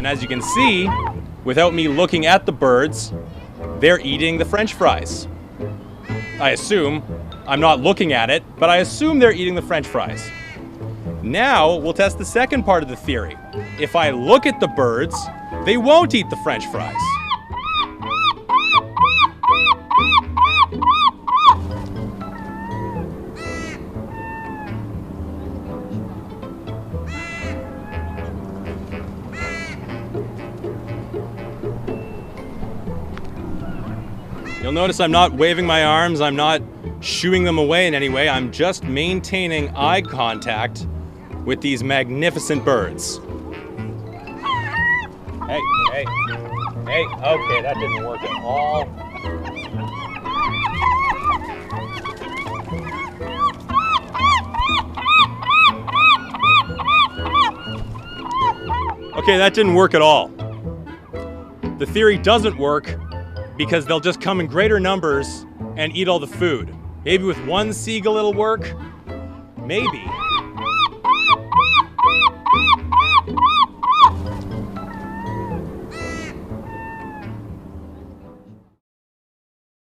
And as you can see, without me looking at the birds, they're eating the French fries. I assume. I'm not looking at it, but I assume they're eating the French fries. Now, we'll test the second part of the theory. If I look at the birds, they won't eat the French fries. You'll notice I'm not waving my arms, I'm not shooing them away in any way, I'm just maintaining eye contact with these magnificent birds. Hey, okay, that didn't work at all. Okay, that didn't work at all. The theory doesn't work because they'll just come in greater numbers and eat all the food. Maybe with one seagull it'll work, maybe.